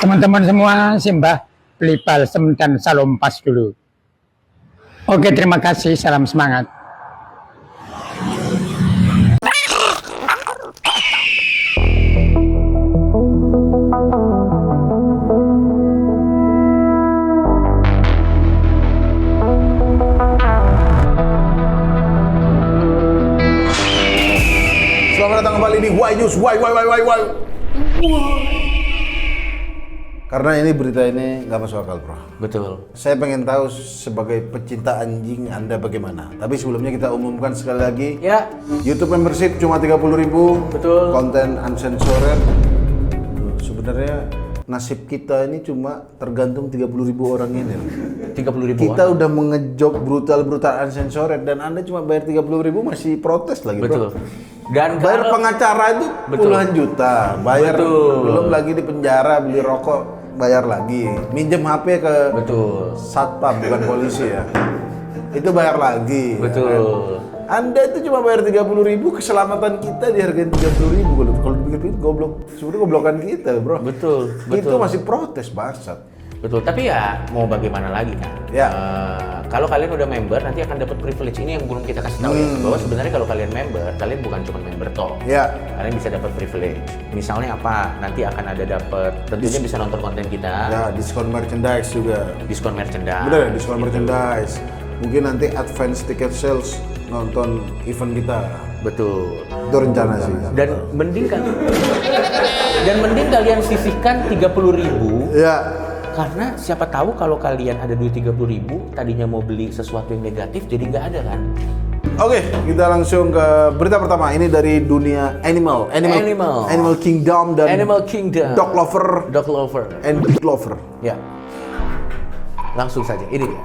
Teman-teman semua, Simbah beli balsem dan salompas dulu. Oke, terima kasih. Salam semangat. Selamat datang kembali di Y News. Karena ini berita ini nggak masuk akal, bro. Betul. Saya pengen tahu sebagai pecinta anjing Anda bagaimana. Tapi sebelumnya kita umumkan sekali lagi. Ya. YouTube membership cuma 30.000. Betul. Konten uncensored. Sebenarnya nasib kita ini cuma tergantung 30.000 orang ini. 30.000 Kita orang. udah mengejok brutal uncensored dan Anda cuma bayar 30.000 masih protes lagi, Betul. bro. Dan Bayar kalau- pengacara itu Betul. puluhan juta, bayar Betul. belum lagi di penjara beli rokok bayar lagi, minjem HP ke Betul. satpam bukan polisi ya, itu bayar lagi. Betul. Ya kan? Anda itu cuma bayar 30.000, keselamatan kita dihargain 30.000. Kalau dipikir-pikir goblok, sebenarnya goblokan kita, bro. Betul. Itu masih protes bangsat. Betul. Tapi ya mau bagaimana lagi kan? Ya. Kalau kalian udah member nanti akan dapat privilege ini yang belum kita kasih tahu ya. Bahwa sebenarnya kalau kalian member, kalian bukan cuma member toh. Ya. Kalian bisa dapat privilege. Misalnya apa? Nanti akan ada dapat tentunya bisa nonton konten kita. Ya, diskon merchandise juga. Diskon merchandise. Bener ya, diskon merchandise. Mungkin nanti advance ticket sales nonton event kita. Betul. Itu rencana sih. Dan mending kalian sisihkan 30.000. Ya. Karena siapa tahu kalau kalian ada duit 30.000, tadinya mau beli sesuatu yang negatif jadi nggak ada kan? Oke, kita langsung ke berita pertama. Ini dari dunia animal kingdom dan Animal Kingdom. dog lover Dog lover. and pet lover. Ya. Langsung saja, ini dia.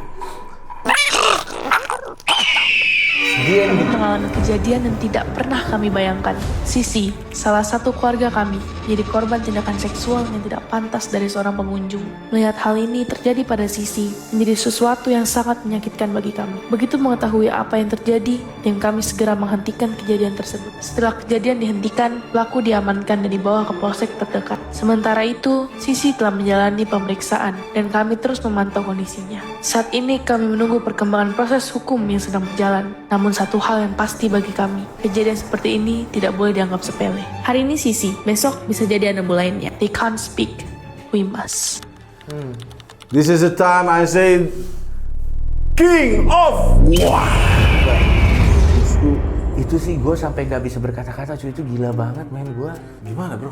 Pengalaman kejadian yang tidak pernah kami bayangkan. Sisi, salah satu keluarga kami, jadi korban tindakan seksual yang tidak pantas dari seorang pengunjung. Melihat hal ini terjadi pada Sisi, menjadi sesuatu yang sangat menyakitkan bagi kami. Begitu mengetahui apa yang terjadi, tim kami segera menghentikan kejadian tersebut. Setelah kejadian dihentikan, pelaku diamankan dan dibawa ke polsek terdekat. Sementara itu, Sisi telah menjalani pemeriksaan, dan kami terus memantau kondisinya. Saat ini kami menunggu perkembangan proses hukum yang sedang berjalan. Namun satu hal yang pasti bagi kami, kejadian seperti ini tidak boleh dianggap sepele. Hari ini Sisi, besok bisa jadi animal lainnya. They can't speak, we must. This is the time I say King of Itu sih gue sampai nggak bisa berkata-kata, cuy. Itu gila banget, men. Gue Gimana, bro?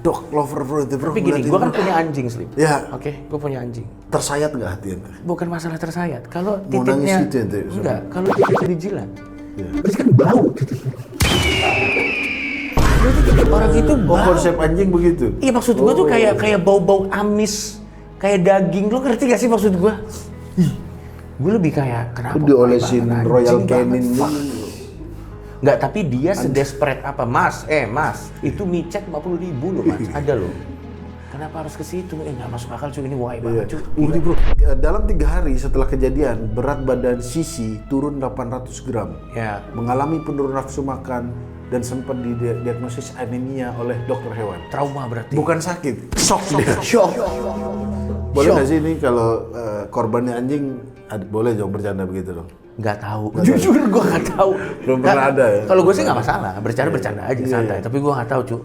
Dog lover, bro, itu, bro. tapi gini, Ngeliatin, gue kan bro. punya anjing, Slim. Ya. Oke, gue punya anjing. Tersayat nggak hati Anda? Bukan masalah tersayat. Kalau Mau nangis titiknya gitu ente? enggak, kalau titiknya dijilat, Ya. terus kan bau. Orang itu Oh, bau. konsep anjing begitu? Iya, maksud gue tuh kayak bau-bau amis, kayak daging. Lo ngerti gak sih maksud gue? Gue lebih kayak kenapa? Itu diolesin banget, Royal anjing Canin banget, fuck. dulu. Nggak, tapi dia sedesperate apa? Mas, itu micet 50.000 loh, Mas. Ada loh. Kenapa harus ke situ? Nggak masuk akal, cuy. Ini why banget, cuy. Ini, bro, dalam 3 hari setelah kejadian, berat badan Sisi turun 800 gram. Ya, Mengalami penurunan nafsu makan dan sempat didiagnosis anemia oleh dokter hewan. trauma berarti. Bukan sakit, shock dia. Shock. Boleh Shock. nggak sih ini kalau korbannya anjing, boleh dong bercanda begitu dong? Nggak tahu. Jujur gue nggak tahu. Belum pernah ada ya? Kalau gue sih nggak masalah, bercanda aja santai. Tapi gue nggak tahu, cu.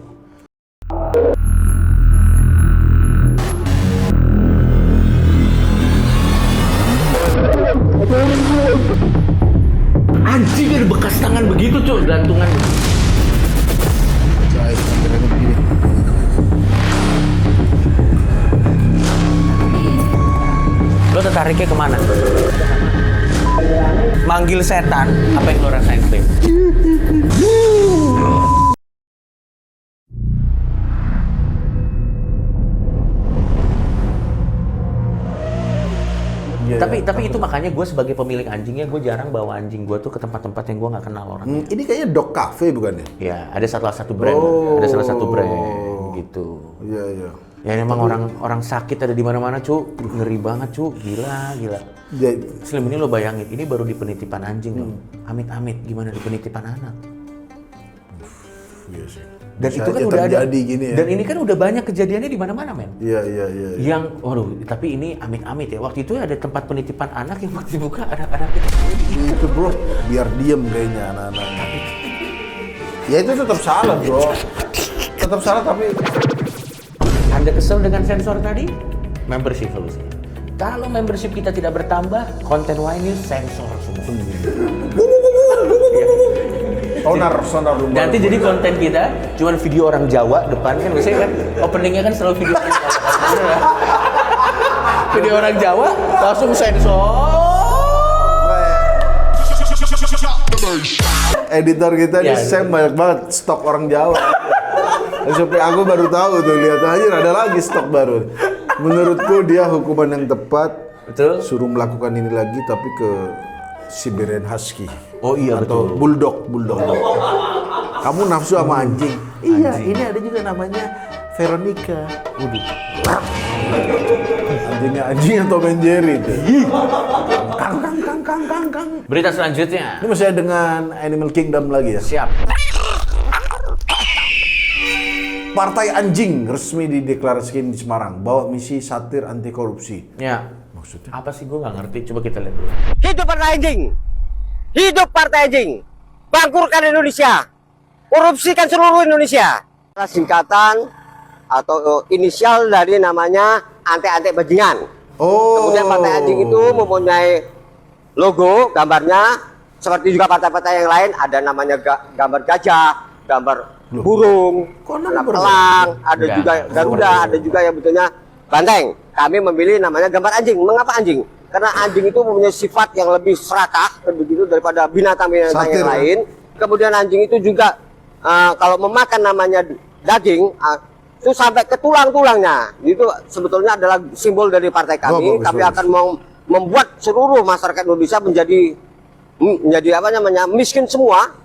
Anjing, ada bekas tangan begitu, cu, gantungan. Lo tertariknya kemana? Manggil setan, apa yang lo rasain, Beb? Iya, Tapi itu makanya gue sebagai pemilik anjingnya, gue jarang bawa anjing gue tuh ke tempat-tempat yang gue nggak kenal orang. Ini kayaknya dog cafe bukan ya? Ya, ada salah satu brand, gitu. Iya, iya. Ya memang orang sakit ada di mana-mana, cu. Ngeri banget, cu. Gila. Ya, Slim, ini lo bayangin, ini baru di penitipan anjing loh. Amit-amit, gimana di penitipan anak? iya sih. Dan Bisa itu kan aja udah ada. terjadi gini ya. Dan ini kan udah banyak kejadiannya di mana-mana, men. Iya. Yang, waduh, tapi ini amit-amit ya. Waktu itu ada tempat penitipan anak yang waktu dibuka ada kita. Itu bro, biar diem kayaknya anak-anaknya. Ya itu tetap salah bro. Tetap salah tapi Anda kesel dengan sensor tadi? Membership solusinya. Kalau membership kita tidak bertambah, konten Wine News sensor semua. sonar rumah. Nanti jadi konten kita cuman video orang Jawa depan kan biasanya kan openingnya kan selalu video orang Jawa. Video orang Jawa langsung sensor. Editor kita Ya, nih Sam banyak banget stok orang Jawa. Sampai aku baru tahu tuh, lihat aja ada lagi stok baru. Menurutku dia hukuman yang tepat. Betul. Suruh melakukan ini lagi tapi ke Siberian Husky. Oh iya atau betul. Bulldog. Kamu nafsu sama anjing. Iya, ini ada juga namanya Veronica. Waduh. Anjingnya anjing atau Ben Jerry itu. Kang. Berita selanjutnya. Ini masih ada dengan Animal Kingdom lagi ya. Siap. Partai Anjing resmi dideklarasikan di Semarang bawa misi satir anti korupsi. Ya. Maksudnya? Apa sih gue nggak ngerti? Coba kita lihat dulu. Hidup partai anjing! Hidup partai anjing! Bangkrutkan Indonesia! Korupsikan seluruh Indonesia! Singkatan atau inisial dari namanya antek-antek bajingan. Oh. Kemudian partai anjing itu mempunyai logo, gambarnya seperti juga partai-partai yang lain, ada namanya gambar gajah, gambar burung, ada pelang, ada Enggak, juga garuda, ada juga yang betulnya banteng. Kami memilih namanya gambar anjing. Mengapa anjing? Karena anjing itu mempunyai sifat yang lebih serakah begitu daripada binatang-binatang yang lain. Kemudian anjing itu juga kalau memakan namanya daging itu sampai ke tulang-tulangnya. Itu sebetulnya adalah simbol dari partai kami. Kami akan membuat seluruh masyarakat Indonesia menjadi apa namanya miskin semua.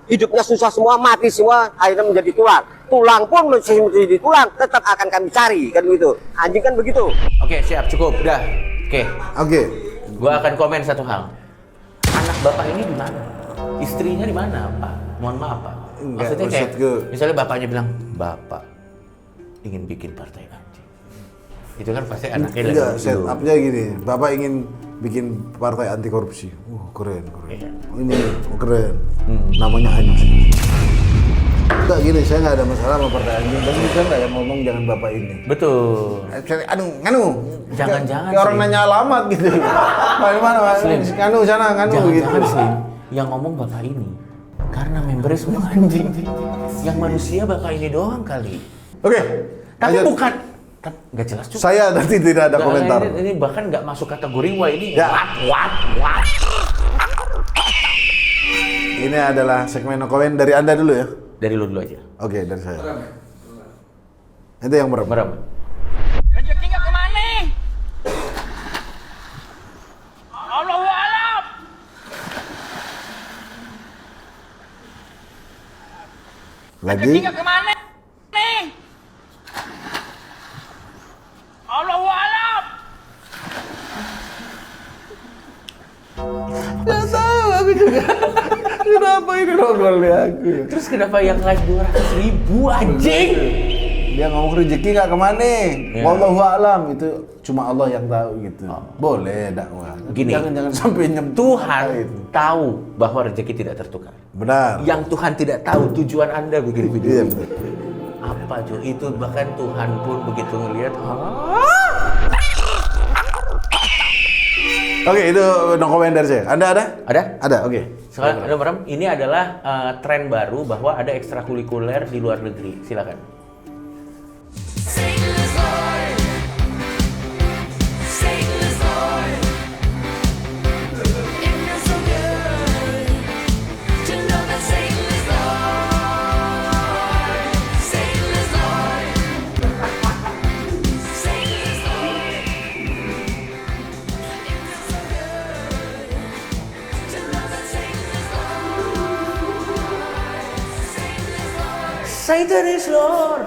Hidupnya susah semua, mati semua, akhirnya menjadi tulang pun menjadi tulang, tetap akan kami cari, kan begitu. Anjing kan begitu. Oke, siap, cukup, udah. Oke. Oke. Gua akan komen satu hal. Anak bapak ini di mana? Istrinya di mana, Pak? Mohon maaf, Pak. Maksudnya kayak, misalnya bapaknya bilang, Bapak ingin bikin partai anjing. Itu kan pasti anaknya Enggak, setupnya gini. Bapak ingin bikin partai anti korupsi. Keren. Iya. Ini keren. Namanya anjing. Enggak gini, saya nggak ada masalah sama partai anjing. Tapi saya nggak yang ngomong jangan bapak ini. Betul. Nganu. Jangan-jangan kayak orang sih. nanya alamat gitu. Mana? Slim. Nganu sana, nganu gitu. Jangan-jangan sih yang ngomong bapak ini karena membernya semua anjing. Yang manusia bapak ini doang kali. Oke. Tapi lanjut. bukan. Nggak jelas juga. Saya nanti tidak ada Nggak, komentar. Ini bahkan nggak masuk kategori wah ini. Ya. What? Ini adalah segmen no comment dari Anda dulu ya. Dari lu dulu aja. Oke, dari saya. Itu yang merem. Rezeki nggak kemana? Allahu a'lam. Lagi. Rezeki nggak kemana? Nih. Allahu a'lam. Gak tahu aku juga. Kenapa ini nongol di aku? Terus kenapa yang like 200.000 anjing? Dia ngomong rezeki nggak kemana? Ya. Wallahu a'lam, itu cuma Allah yang tahu gitu. Boleh dakwah. Gini. Jangan sampai nyentuh. Tuhan Itu. tahu bahwa rezeki tidak tertukar. Benar. Yang Tuhan tidak tahu tujuan Anda bikin video Iya, ini. benar. Apa cuy? Itu bahkan Tuhan pun begitu ngelihat. Oke, itu no comment dari saya. Anda ada? Ada? Ada, oke. Sekarang ada Meram, ini adalah tren baru bahwa ada ekstrakurikuler di luar negeri. Silakan. Satan is Lord. Satan is Lord. It feels so good to know that Satan is Lord. Satan is Lord. Satan is Lord. It feels so good to know that Satan is Lord. Satan is Lord. Satan is Lord.